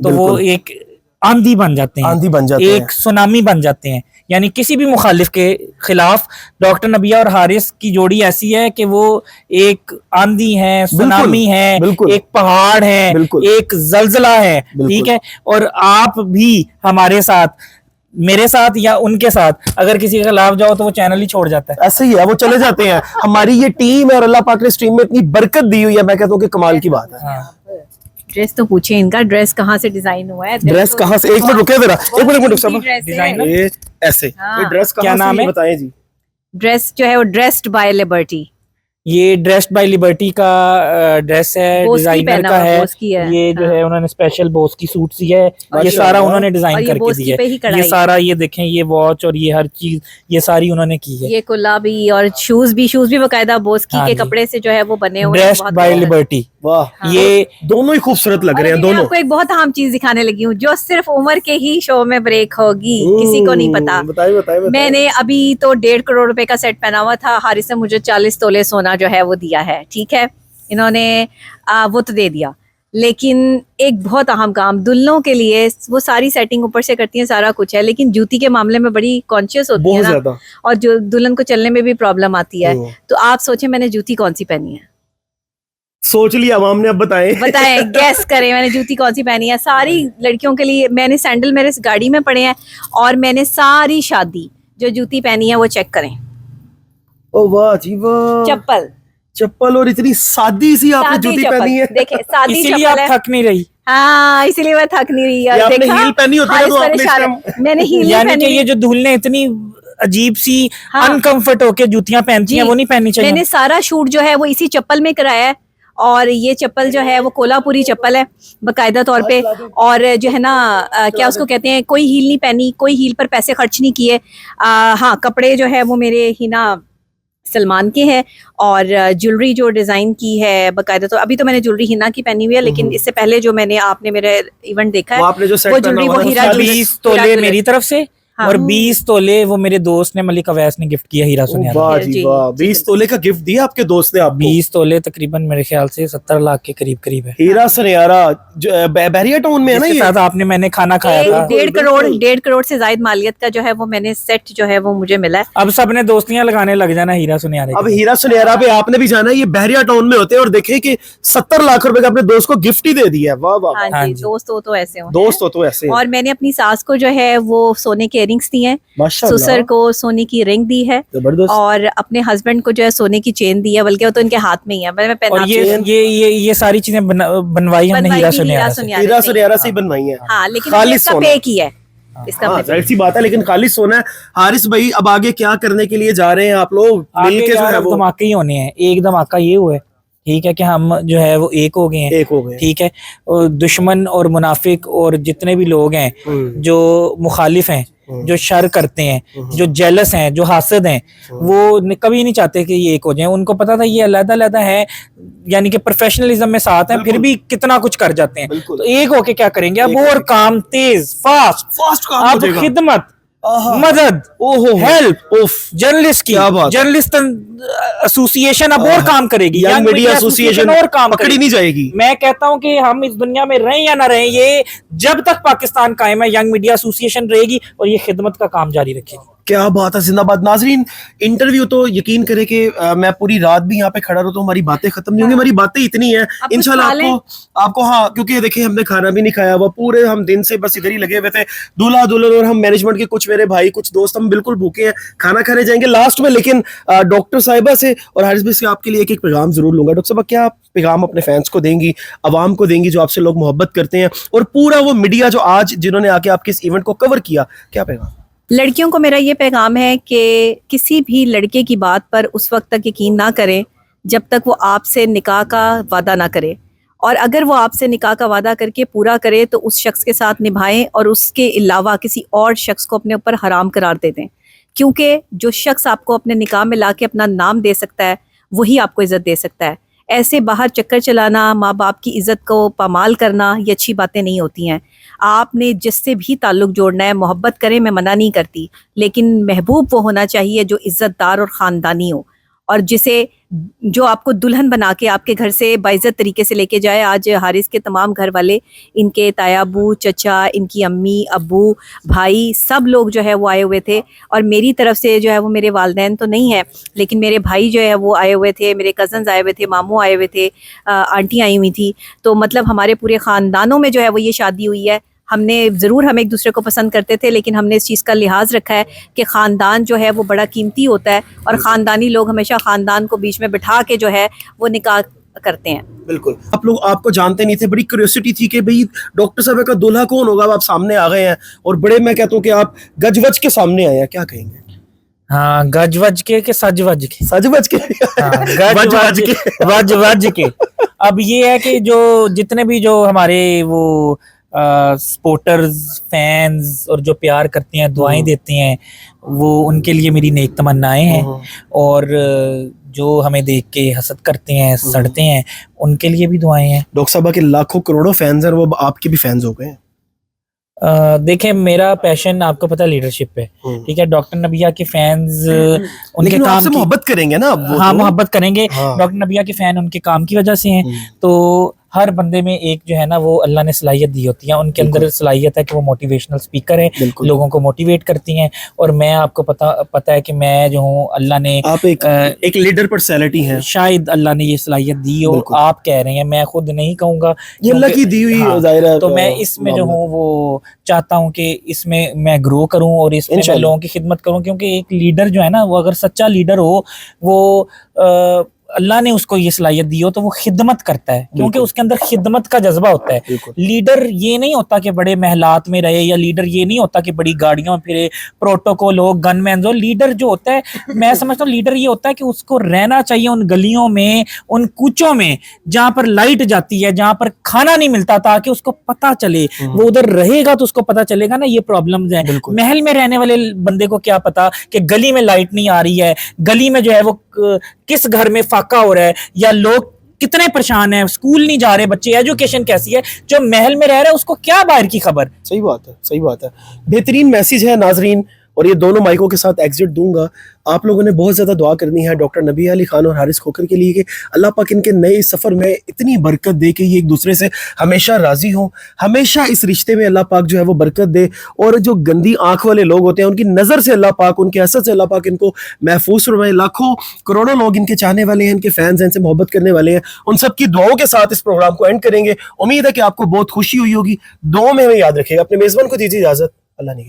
تو وہ بالکل. ایک آندھی بن جاتے ہیں, آندھی بن جاتے ہیں. ایک سونامی بن جاتے ہیں. یعنی کسی بھی مخالف کے خلاف ڈاکٹر نبیہ اور حارث کی جوڑی ایسی ہے کہ وہ ایک آندھی ہے, سونامی ہے, بالکل. ایک پہاڑ ہے, بالکل. ایک زلزلہ ہے. بالکل. ٹھیک ہے, اور آپ بھی ہمارے ساتھ, میرے ساتھ یا ان کے ساتھ اگر کسی کے خلاف جاؤ تو وہ چینل ہی چھوڑ جاتا ہے. ایسے ہی ہے, وہ چلے جاتے ہیں. ہماری یہ ٹیم ہے اور اللہ پاک نے اس ٹیم میں اتنی برکت دی ہوئی ہے, میں کہتا ہوں کہ کمال کی بات ہے. ہاں. ڈریس تو پوچھیں ان کا, ڈریس کہاں سے ڈیزائن ہوا ہے, ڈریس کہاں سے, ایک منٹ رکے ذرا, ایک منٹ ڈاکٹر صاحب, ڈیزائنر یہ ایسے ہاں. یہ ڈریس کیا کہاں نام سے ہے؟ بتائیں جی. ڈریس جو ہے وہ ڈریسڈ بائی لبرٹی, یہ ڈریسڈ بائی لبرٹی کا ڈریس ہے, بوس کی ڈیزائنر پہنا کا ہوا, ہے. بوس کی ہے. یہ جو ہاں. ہے انہوں نے اسپیشل بوس کی سوٹ سی ہے, یہ ماشاء سارا اللہ. انہوں نے اور ڈیزائن یہ کر کے بوس کی دی پہ ہی ہے. کڑھائی. یہ سارا یہ دیکھیں, یہ واچ اور یہ ہر چیز یہ ساری انہوں نے کی ہے. یہ کلا بھی اور شوز بھی باقاعدہ بوس کی ہاں کے جی. کپڑے سے جو ہے وہ بنے ہوئے ہیں. Dressed by Liberty. واہ, یہ دونوں ہی خوبصورت لگ رہے ہیں میں دونوں. آپ کو ایک بہت اہم چیز دکھانے لگی ہوں جو صرف عمر کے ہی شو میں بریک ہوگی, کسی کو نہیں پتا. بتائیں بتائیں. میں نے ابھی تو 1.5 کروڑ روپے کا سیٹ پہنا ہوا تھا, حارث نے مجھے 40 تولے سونا جو ہے وہ دیا ہے. ٹھیک ہے, انہوں نے وہ تو دے دیا, لیکن ایک بہت اہم کام دلہنوں کے لیے, وہ ساری سیٹنگ اوپر سے کرتی ہیں, سارا کچھ ہے, لیکن جوتی کے معاملے میں بڑی کانشیس ہوتی ہے بہت نا, زیادہ. اور جو دلہن کو چلنے میں بھی پرابلم آتی ہے. تو آپ سوچیں میں نے جوتی کون سی پہنی ہے, سوچ لیا عوام نے, اب بتائیں. بتائیں, گیس کریں میں نے جوتی کون سی پہنی ہے. ساری لڑکیوں کے لیے میں نے سینڈل میرے گاڑی میں پڑے ہیں, اور میں نے ساری شادی جو جوتی پہنی ہے وہ چیک کریں. او واہ جی واہ, چپل اور اتنی سادی سی آپ نے سادی جوتی چپل, پہنی ہے. دیکھیں سادی اسی لیے چپل آپ ہے. تھک نہیں رہی. ہاں اسی لیے میں تھک نہیں رہی. یہ آپ نے دیکھا ہیل پہنی ہوتی ہے حارث تو آپ نے پریشان اس ہے. میں نے ہیل یعنی کہ پہنی یہ جو دلہنیں اتنی عجیب سی ہاں. انکمفرٹ ہو کے جوتیاں پہنتی ہیں وہ نہیں پہننی میں چاہیے. نے سارا شوٹ جو ہے وہ اسی چپل میں کرایا ہے, اور یہ چپل جو ہے وہ کولہا پوری چپل ہے باقاعدہ طور پہ, اور جو ہے نا کیا اس کو کہتے ہیں, کوئی ہیل نہیں پہنی, کوئی ہیل پر پیسے خرچ نہیں کیے. ہاں کپڑے جو ہے وہ میرے ہی نا سلمان کے ہیں, اور جویلری جو ڈیزائن کی ہے باقاعدہ, تو ابھی تو میں نے جویلری ہینا کی پہنی ہوئی ہے, لیکن اس سے پہلے جو میں نے, آپ نے میرے ایونٹ دیکھا وہ آپ نے جو ہے, سیٹ وہ پہنا جویلری ہوا وہ ہے, ہیرا 20 تولے میری طرف سے, ہاں. اور 20 تولے وہ میرے دوست نے ملک اویس نے گفٹ کیا ہیرا سنیارا. واہ جی واہ, 20 تولے کا گفٹ دیا آپ کے دوست نے آپ کو. 20 تولے تقریباً میرے خیال سے 70 لاکھ کے قریب ہے. ہیرا سنیارا بحریہ ٹاؤن میں ہے نا جس کے یہ. ساتھ آپ نے میں نے کھانا کھایا تھا. 1.5 کروڑ سے زائد مالیت کا جو ہے وہ میں نے سیٹ جو ہے وہ مجھے ملا ہے. اب سب نے دوستیاں لگانے لگ جانا ہیرا سنیارے. اب ہیرا سنیارا پہ آپ نے بھی جانا ہے, یہ بحریہ ٹاؤن میں ہوتے ہیں, اور دیکھیں کہ 70 لاکھ روپے کا اپنے دوست کو گفٹ ہی دے دیا ہے. واہ واہ, ہاں جی, دوست ہو تو ایسے ہوں. دوست ہو تو ایسے. اور میں نے اپنی ساس کو جو ہے وہ سونے کے ایئرنگس دی ہیں, سسر کو سونے کی رنگ دی ہے, اور اپنے ہسبینڈ کو جو ہے سونے کی چین دی ہے, بلکہ وہ تو ان کے ہاتھ میں ہی ہے. اور یہ ساری چیزیں بنوائی ہم نے ہیرا سنیارا سے. ہیرا سنیارا سے ہی بنوائی ہیں. ہاں, لیکن اس کا پے کی ہے, اس کا ظاہر سی بات ہے, لیکن خالص سونا ہے. حارث بھائی اب آگے کیا کرنے کے لیے جا رہے ہیں آپ لوگ مل کے؟ جو ہے وہ دھماکے ہی ہونے ہیں. ایک دھماکہ یہ ہوا ہے, ٹھیک ہے, کہ ہم جو ہے وہ ایک ہو گئے ہیں. ٹھیک ہے, دشمن اور منافق اور جتنے بھی لوگ ہیں جو مخالف ہیں, جو شر کرتے ہیں, جو جیلس ہیں, جو حاسد ہیں, وہ کبھی نہیں چاہتے کہ یہ ایک ہو جائیں. ان کو پتا تھا یہ علیحدہ علیحدہ ہے, یعنی کہ پروفیشنلزم میں ساتھ ہیں, پھر بھی کتنا کچھ کر جاتے ہیں. تو ایک ہو کے کیا کریں گے اب, اور کام تیز فاسٹ, اب خدمت, مدد, ہیلپ, جرنلسٹ کی جرنلسٹ ایسوسی ایشن اب اور کام کرے گی, ینگ میڈیا ایسوسی ایشن اور کام پکڑی نہیں جائے گی. میں کہتا ہوں کہ ہم اس دنیا میں رہیں یا نہ رہیں, یہ جب تک پاکستان قائم ہے ینگ میڈیا ایسوسی ایشن رہے گی, اور یہ خدمت کا کام جاری رکھے گی. کیا بات ہے, زندہ باد. ناظرین, انٹرویو تو یقین کرے کہ میں پوری رات بھی یہاں پہ کھڑا رہا تو ہماری باتیں ختم نہیں ہوں گی. ہماری باتیں اتنی ہیں انشاءاللہ آپ کو ہاں, کیونکہ دیکھیں ہم نے کھانا بھی نہیں کھایا ہوا, پورے ہم دن سے بس ادھر ہی لگے ہوئے تھے. دولہا دلہن اور ہم مینجمنٹ کے کچھ میرے بھائی, کچھ دوست, ہم بالکل بھوکے ہیں, کھانا کھانے جائیں گے لاسٹ میں. لیکن ڈاکٹر صاحبہ سے اور حارث بھائی سے آپ کے لیے ایک پیغام ضرور لوں گا. ڈاکٹر صاحبہ, کیا آپ پیغام اپنے فینس کو دیں گی, عوام کو دیں گی, جو آپ سے لوگ محبت کرتے ہیں, اور پورا وہ میڈیا جو آج جنہوں نے آ کے آپ کے اس ایونٹ کو کور کیا, کیا پیغام؟ لڑکیوں کو میرا یہ پیغام ہے کہ کسی بھی لڑکے کی بات پر اس وقت تک یقین نہ کریں جب تک وہ آپ سے نکاح کا وعدہ نہ کرے, اور اگر وہ آپ سے نکاح کا وعدہ کر کے پورا کرے تو اس شخص کے ساتھ نبھائیں, اور اس کے علاوہ کسی اور شخص کو اپنے اوپر حرام قرار دے دیں, کیونکہ جو شخص آپ کو اپنے نکاح میں لا کے اپنا نام دے سکتا ہے وہی آپ کو عزت دے سکتا ہے. ایسے باہر چکر چلانا, ماں باپ کی عزت کو پامال کرنا, یہ اچھی باتیں نہیں ہوتی ہیں. آپ نے جس سے بھی تعلق جوڑنا ہے محبت کریں, میں منع نہیں کرتی, لیکن محبوب وہ ہونا چاہیے جو عزت دار اور خاندانی ہو, اور جسے جو آپ کو دلہن بنا کے آپ کے گھر سے باعزت طریقے سے لے کے جائے. آج حارث کے تمام گھر والے, ان کے تایا ابو, چچا, ان کی امی, ابو, بھائی, سب لوگ جو ہے وہ آئے ہوئے تھے. اور میری طرف سے جو ہے وہ میرے والدین تو نہیں ہیں, لیکن میرے بھائی جو ہے وہ آئے ہوئے تھے, میرے کزنز آئے ہوئے تھے, ماموں آئے ہوئے تھے, آنٹی آئی ہوئی تھی. تو مطلب ہمارے پورے خاندانوں میں جو ہے وہ یہ شادی ہوئی ہے. ہم ایک دوسرے کو پسند کرتے تھے, لیکن ہم نے اس چیز کا لحاظ رکھا ہے کہ خاندان جو ہے وہ بڑا قیمتی ہوتا ہے, اور خاندانی لوگ ہمیشہ خاندان کو بیچ میں بٹھا کے جو ہے وہ نکاح کرتے ہیں. بالکل. آپ لوگ آپ کو جانتے نہیں تھے, بڑی کیوریوسٹی تھی کہ بھئی ڈاکٹر صاحب کا دولہا کون ہوگا. اب آپ سامنے آ گئے ہیں اور بڑے, میں کہتا ہوں کہ آپ گج وج کے سامنے آئے ہیں, کیا کہیں گے؟ ہاں, گج وج کے کہ سج وج کے؟ سج وج کے, گج وج کے. اب یہ ہے کہ جو جتنے بھی جو ہمارے وہ سپورٹرز, فینز اور جو پیار کرتے ہیں, دعائیں دیتے ہیں, وہ ان کے لیے میری نیک تمنائیں ہیں. اور جو ہمیں دیکھ کے حسد کرتے ہیں, سڑتے ہیں, ان کے لیے بھی دعائیں ہیں. ڈاکٹر صاحبہ کے لاکھوں کروڑوں فینز ہیں, وہ آپ کے بھی فینز ہو گئے ہیں. دیکھیں, میرا پیشن آپ کو پتہ لیڈرشپ ہے, ٹھیک ہے. ڈاکٹر نبیہ کے فینز ان کے کام سے محبت کریں گے نا. ہاں, محبت کریں گے. ڈاکٹر نبیہ کے فین ان کے کام کی وجہ سے ہیں. تو ہر بندے میں ایک جو ہے نا وہ اللہ نے صلاحیت دی ہوتی ہے. ان کے اندر صلاحیت ہے کہ وہ موٹیویشنل اسپیکر ہیں, لوگوں کو موٹیویٹ کرتی ہیں. اور میں, آپ کو پتہ ہے کہ میں جو ہوں, اللہ نے آپ ایک لیڈر پرسنالٹی ہیں, شاید اللہ نے یہ صلاحیت دی ہو. آپ کہہ رہے ہیں, میں خود نہیں کہوں گا, یہ اللہ کی دی ہوئی ظاہر ہے. تو میں اس میں جو ہوں وہ چاہتا ہوں کہ اس میں میں گرو کروں اور اس میں لوگوں کی خدمت کروں. کیونکہ ایک لیڈر جو ہے نا, وہ اگر سچا لیڈر ہو, وہ اللہ نے اس کو یہ صلاحیت دی ہو تو وہ خدمت کرتا ہے, کیونکہ اس کے اندر خدمت کا جذبہ ہوتا ہے. لیڈر یہ نہیں ہوتا کہ بڑے محلات میں رہے, یا لیڈر یہ نہیں ہوتا کہ بڑی گاڑیوں پھرے, پروٹوکول ہو, گن مینز ہو. لیڈر جو ہوتا ہے, میں سمجھتا ہوں لیڈر یہ ہوتا ہے کہ اس کو رہنا چاہیے ان گلیوں میں, ان کوچوں میں جہاں پر لائٹ جاتی ہے, جہاں پر کھانا نہیں ملتا, تاکہ اس کو پتا چلے. وہ ادھر رہے گا تو اس کو پتا چلے گا نا یہ پرابلمز ہیں. محل میں رہنے والے بندے کو کیا پتا کہ گلی میں لائٹ نہیں آ رہی ہے, گلی میں جو ہے وہ کس گھر میں فاقہ ہو رہا ہے, یا لوگ کتنے پریشان ہیں, اسکول نہیں جا رہے بچے, ایجوکیشن کیسی ہے. جو محل میں رہ رہا ہے اس کو کیا باہر کی خبر. صحیح بات ہے, صحیح بات ہے. بہترین میسیج ہے ناظرین, اور یہ دونوں مائکوں کے ساتھ ایگزٹ دوں گا. آپ لوگوں نے بہت زیادہ دعا کرنی ہے ڈاکٹر نبیہ علی خان اور حارث کھوکھر کے لیے کہ اللہ پاک ان کے نئے سفر میں اتنی برکت دے کہ یہ ایک دوسرے سے ہمیشہ راضی ہوں, ہمیشہ اس رشتے میں اللہ پاک جو ہے وہ برکت دے. اور جو گندی آنکھ والے لوگ ہوتے ہیں, ان کی نظر سے اللہ پاک, ان کے حسد سے اللہ پاک ان کو محفوظ فرمائے. لاکھوں کروڑوں لوگ ان کے چاہنے والے ہیں, ان کے فینز ہیں, ان سے محبت کرنے والے ہیں. ان سب کی دعاؤں کے ساتھ اس پروگرام کو اینڈ کریں گے. امید ہے کہ آپ کو بہت خوشی ہوئی ہوگی. دعاؤں میں ہمیں یاد رکھے گا. اپنے میزبان کو دیجیے اجازت. اللہ نے